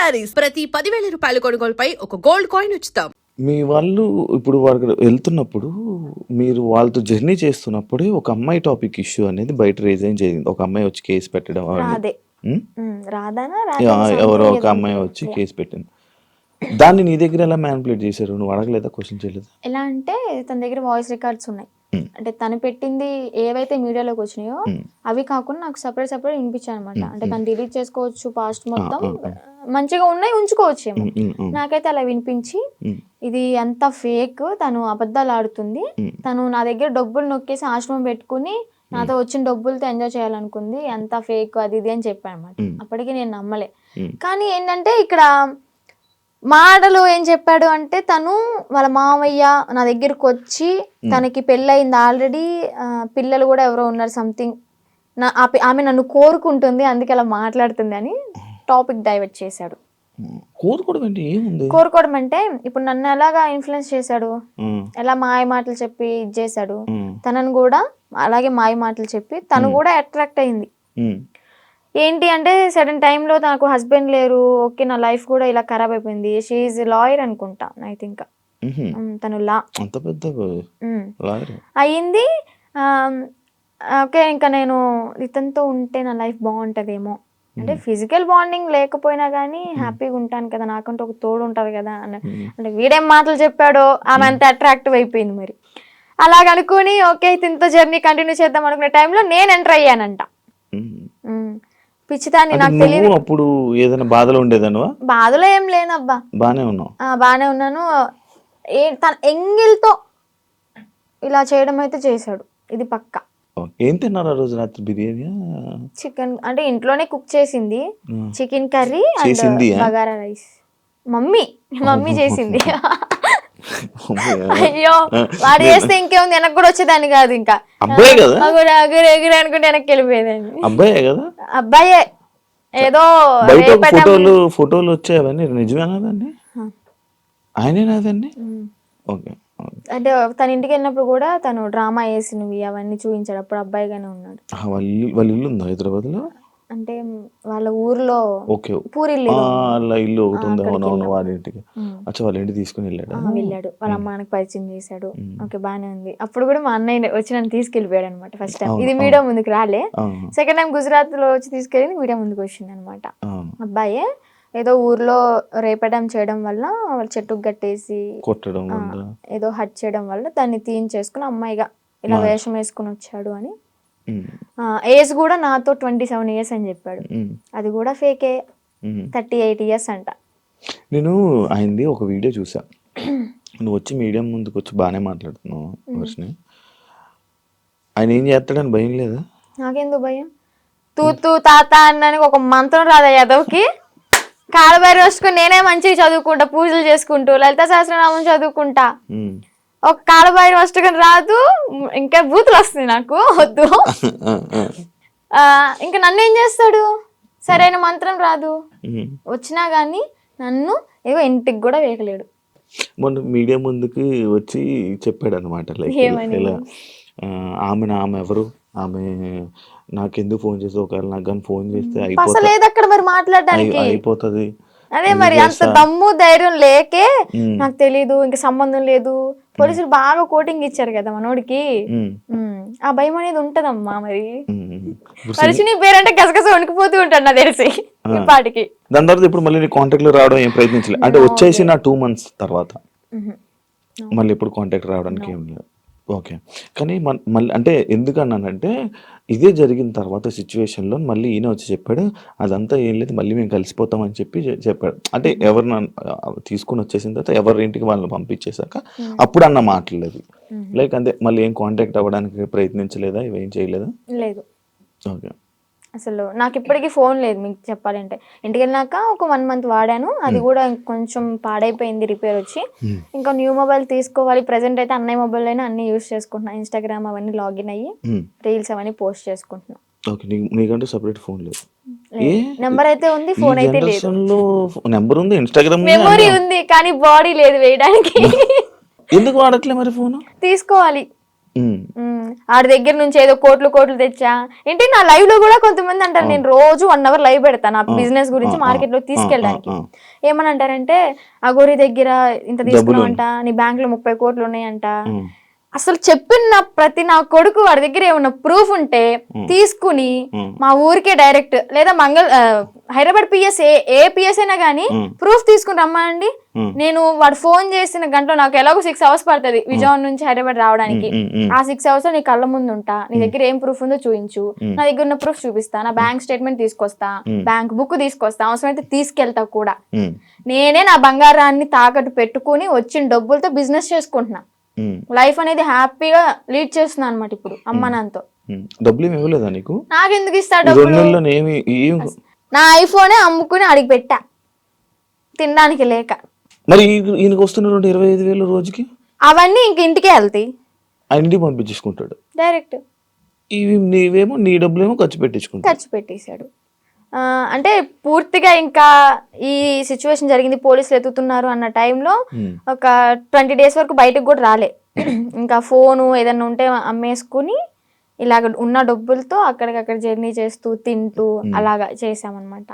శారీస్ ప్రతి 10,000 రూపాయల కొనుగోలుపై ఒక గోల్డ్ కాయిన్ ఉచితం. మీ వాళ్ళు ఇప్పుడు వాళ్ళకి వెళ్తున్నప్పుడు మీరు వాళ్ళతో జర్నీ చేస్తున్నప్పుడే ఒక అమ్మాయి టాపిక్ ఇష్యూ అనేది బయట రేజ్ జరిగింది. ఒక అమ్మాయి వచ్చి కేసు పెట్టడం రాదే ఉమ్? రాదానా ఎవరో ఒక అమ్మాయి వచ్చి కేసు పెట్టింది. దాన్ని నీ దగ్గర ఎలా మ్యానిపులేట్ చేశారు? నువ్వు అడగలేదా? క్వశ్చన్ చేయలేదు? ఎలా అంటే తన దగ్గర వాయిస్ రికార్డ్స్ ఉన్నాయి. అంటే తను పెట్టింది ఏవైతే మీడియాలోకి వచ్చినాయో అవి కాకుండా నాకు సపరేట్ వినిపించాయి అనమాట. అంటే తను డిలీట్ చేసుకోవచ్చు పాస్ట్ మొత్తం, మంచిగా ఉన్నాయి ఉంచుకోవచ్చు ఏమో. నాకైతే అలా వినిపించి ఇది అంత ఫేక్, తను అబద్ధాలు ఆడుతుంది, తను నా దగ్గర డబ్బులు నొక్కేసి ఆశ్రమం పెట్టుకుని నాతో వచ్చిన డబ్బులతో ఎంజాయ్ చేయాలనుకుంది, అంత ఫేక్ అది ఇది అని చెప్పాను అనమాట. అప్పటికి నేను నమ్మలే. కానీ ఏంటంటే ఇక్కడ మాటలు ఏం చెప్పాడు అంటే, తను వాళ్ళ మామయ్య నా దగ్గరకు వచ్చి తనకి పెళ్ళయింది ఆల్రెడీ, పిల్లలు కూడా ఎవరో ఉన్నారు సంథింగ్, ఆమె నన్ను కోరుకుంటుంది అందుకే అలా మాట్లాడుతుంది అని టాపిక్ డైవర్ట్ చేశాడు. కోరుకోవడం అంటే ఇప్పుడు నన్ను ఎలాగా ఇన్ఫ్లుయెన్స్ చేశాడు, ఎలా మాయ మాటలు చెప్పి ఇది చేశాడు, తనను కూడా అలాగే మాయ మాటలు చెప్పి తను కూడా అట్రాక్ట్ అయింది. ఏంటి అంటే సడన్ టైంలో నాకు హస్బెండ్ లేరు, ఓకే నా లైఫ్ కూడా ఇలా ఖరాబ్ అయిపోయింది. షీఈ్ లాయర్ అనుకుంటా ఐ థింక్, తను లా అయ్యింది. ఓకే ఇంకా నేను ఇతనితో ఉంటే నా లైఫ్ బాగుంటుందేమో, అంటే ఫిజికల్ బాండింగ్ లేకపోయినా కానీ హ్యాపీగా ఉంటాను కదా, నాకంటే ఒక తోడు ఉంటుంది కదా అన్న. అంటే వీడేం మాటలు చెప్పాడో ఆమె అంత అట్రాక్టివ్ అయిపోయింది. మరి అలాగనుకుని ఓకే ఇతనితో జర్నీ కంటిన్యూ చేద్దాం అనుకునే టైంలో నేను ఎంటర్ అయ్యానంట. పిచ్చిదాన్ని, నాకు తెలియదు. అప్పుడు ఏదైనా బాధలో ఉండేదానువా? బాధలో ఏం లేనబ్బా, బానే ఉన్నాను. తన ఎంగిల్తో ఇలా చేయడం అయితే చేశాడు, ఇది పక్కా. ఏం తిన్నారు ఆ రోజు రాత్రి? బిర్యానీ, చికెన్ అంటే ఇంట్లోనే కుక్ చేసింది, chicken curry bagara rice. Mummy చేసింది. అయ్యో వాడు చేస్తే ఇంకేముంది, వెనక్కి కూడా వచ్చేదాన్ని కాదు. ఇంకా ఎగురు అనుకుంటే వెనక్కి వెళ్ళిపోయేదాన్ని. అబ్బాయే. ఏదో ఫోటోలు వచ్చాయవన్నీ నిజమేనా? దాన్ని ఆయనేనాదండి? ఓకే. అంటే తన ఇంటికి వెళ్ళినప్పుడు కూడా తను డ్రామా వేసినవి అవన్నీ చూపించాడు. అప్పుడు అబ్బాయిగానే ఉన్నాడు. వాళ్ళ ఇల్లు ఉందా హైదరాబాద్ లో? అంటే వాళ్ళ ఊర్లో పూరిల్లు ఇల్లు ఒకటి ఉంది. అవునవును, వాళ్ళ ఇంటికి. అచ్చా, వాళ్ళ ఇంటికి తీసుకుని వెళ్ళాడు. వాళ్ళ అమ్మానికి పరిచయం చేశాడు. ఓకే బానే ఉంది. అప్పుడు కూడా మా అన్నయ్య వచ్చి నన్ను తీసుకెళ్ళిపోయాడు అనమాట. ఫస్ట్ టైం ఇది మీడియా ముందుకు రాలే, సెకండ్ టైం గుజరాత్ లో వచ్చి తీసుకెళ్ళి మీడియా ముందుకు వచ్చింది అనమాట. అబ్బాయే ఏదో ఊర్లో రేపడం చేయడం వల్ల వాళ్ళు చెట్టుకు కట్టేసి కొట్టడం, ఏదో హట్ చేయడం వల్ల దాన్ని తీయించేసుకుని అమ్మాయిగా ఇలా వేషం వేసుకుని వచ్చాడు అని. ఏజ్ కూడా నాతో 27 years అని చెప్పాడు. అది కూడా ఫేకే, 38 years అంట. నేను ఆయనది ఒక వీడియో చూసా. నువ్వు వచ్చి మీడియా ముందుకు వచ్చి బాగానే మాట్లాడుతున్నావు వర్షిని. ఆయన ఏం చేస్తాడని భయం లేదా? నాకెందుకు భయం? తూ తాత అన్నానికి ఒక మంత్రం రాదా యాదవ్కి? కాలబారి వస్తుకుని నేనే మంచిగా చదువుకుంటా, పూజలు చేసుకుంటూ లలిత సహస్రనామం చదువుకుంటా. ఒక కాలబారి వస్తుకుని రాదు, ఇంకా బూతులు వస్తుంది నాకు, వద్దు. ఇంకా నన్ను ఏం చేస్తాడు? సరైన మంత్రం రాదు, వచ్చినా గానీ నన్ను ఏవో ఇంటికి కూడా వేయలేడు. మొన్న మీడియా ముందుకి వచ్చి చెప్పాడు అనమాట, ఆమె ఎవరు, ఆమె నాకెందుకు ఫోన్ చేస్తే, ఒకవేళ నాకు కానీ ఫోన్ చేస్తే అయిపోతుంది. అదే మరి అంత దమ్ము ధైర్యం లేకే నాకు తెలీదు, ఇంకా సంబంధం లేదు. పోలీసులు బాగా కోటింగ్ ఇచ్చారు కదా మనోడికి, ఆ భయం అనేది ఉంటదమ్మా. మరి మనిషిని పేరంటే గసగస వణికిపోతూ ఉంటాడు నాకు తెలిసి పాటికి. దాని తర్వాత ఇప్పుడు మళ్ళీ కాంటాక్ట్ లో రావడం ఏం ప్రయత్నించలేదు అంటే? వచ్చేసి నా 2 months తర్వాత మళ్ళీ ఇప్పుడు కాంటాక్ట్ రావడానికి ఏం లేదు. ఓకే. కానీ మళ్ళీ అంటే ఎందుకన్నానంటే, ఇదే జరిగిన తర్వాత సిచ్యువేషన్లో మళ్ళీ ఈయన వచ్చి చెప్పాడు, అదంతా ఏం లేదు, మళ్ళీ మేము కలిసిపోతామని చెప్పాడు. అంటే ఎవరిని తీసుకుని వచ్చేసిన తర్వాత ఎవరి ఇంటికి వాళ్ళని పంపించేశాక అప్పుడు అన్న మాటలేదు. లైక్ అంతే, మళ్ళీ ఏం కాంటాక్ట్ అవ్వడానికి ప్రయత్నించలేదా? ఇవేం చేయలేదా? లేదు. ఓకే. అసలు నాకు ఇప్పటికీ ఫోన్ లేదు మీకు చెప్పాలంటే. ఇంటికి వెళ్ళినాక ఒక 1 month వాడాను, అది కూడా కొంచెం పాడైపోయింది రిపేర్ వచ్చి. ఇంకా న్యూ మొబైల్ తీసుకోవాలి. ప్రెసెంట్ అయితే అన్నయ్య మొబైల్ అయినా అన్ని యూజ్ చేసుకుంటున్నా, ఇన్స్టాగ్రామ్ అవన్నీ లాగిన్ అయ్యి రీల్స్ అవన్నీ పోస్ట్ చేసుకుంటున్నా. నీకంటే సెపరేట్ ఫోన్ లేదు? నెంబర్ అయితే ఉంది, ఫోన్ అయితే లేదు. నెంబర్ ఉంది, ఇన్స్టాగ్రామ్ మెమరీ ఉంది, కానీ బాడీ లేదు వేయడానికి. ఎందుకు వాడట్లే మరి ఫోన్? తీసుకోవాలి. ఆడి దగ్గర నుంచి ఏదో కోట్లు తెచ్చా ఏంటి. నా లైవ్ లో కూడా కొంతమంది అంటారు, నేను రోజు 1 hour లైవ్ పెడతాను ఆ బిజినెస్ గురించి మార్కెట్ లో తీసుకెళ్ళడానికి. ఏమని అంటారంటే, అగోరి దగ్గర ఇంత తీసుకున్నావంట, నీ బ్యాంక్ లో 30 కోట్లు ఉన్నాయంట. అసలు చెప్పిన ప్రతి నా కొడుకు వాడి దగ్గర ఏమన్నా ప్రూఫ్ ఉంటే తీసుకుని మా ఊరికే డైరెక్ట్ లేదా హైదరాబాద్ పిఎస్ ఏ పిఎస్ అయినా కానీ ప్రూఫ్ తీసుకుని రమ్మండి. నేను వాడు ఫోన్ చేసిన గంటలో నాకు ఎలాగో 6 hours పడుతుంది విజయవాడ నుంచి హైదరాబాద్ రావడానికి. ఆ 6 hours నీ కళ్ళ ముందు ఉంటా, నీ దగ్గర ఏం ప్రూఫ్ ఉందో చూపించు, నా దగ్గర ఉన్న ప్రూఫ్ చూపిస్తా, నా బ్యాంక్ స్టేట్మెంట్ తీసుకొస్తా, బ్యాంక్ బుక్ తీసుకొస్తా, అవసరమైతే తీసుకెళ్తా కూడా. నేనే నా బంగారాన్ని తాకట్టు పెట్టుకుని వచ్చిన డబ్బులతో బిజినెస్ చేసుకుంటున్నా. లైఫ్ అనేది హ్యాపీగా లీడ్ చేస్తున్నా అనమాట ఇప్పుడు అమ్మ నాన్నతో. డబ్బులు ఏమి ఇవ్వలేదా నీకు? నాకెందుకు ఇస్తా డబ్బులు? నా ఐఫోనే అమ్ముకుని అడిగి పెట్టా తినడానికి లేక. మరి ఈయనకి వస్తున్న 25,000 రోజుకి అవన్నీ ఇంక ఇంటికే వెళ్తాయి, ఇంటికి పంపించేసుకుంటాడు డైరెక్ట్. ఇవి నీవేమో నీ డబ్బులేమో ఖర్చు పెట్టేశాడు. అంటే పూర్తిగా ఇంకా ఈ సిచ్యువేషన్ జరిగింది, పోలీసులు ఎత్తుతున్నారు అన్న టైంలో ఒక 20 days వరకు బయటకు కూడా రాలే. ఇంకా ఫోను ఏదన్నా ఉంటే అమ్మేసుకుని ఇలాగ ఉన్న డబ్బులతో అక్కడికక్కడ జర్నీ చేస్తూ తింటూ అలాగా చేసామన్నమాట.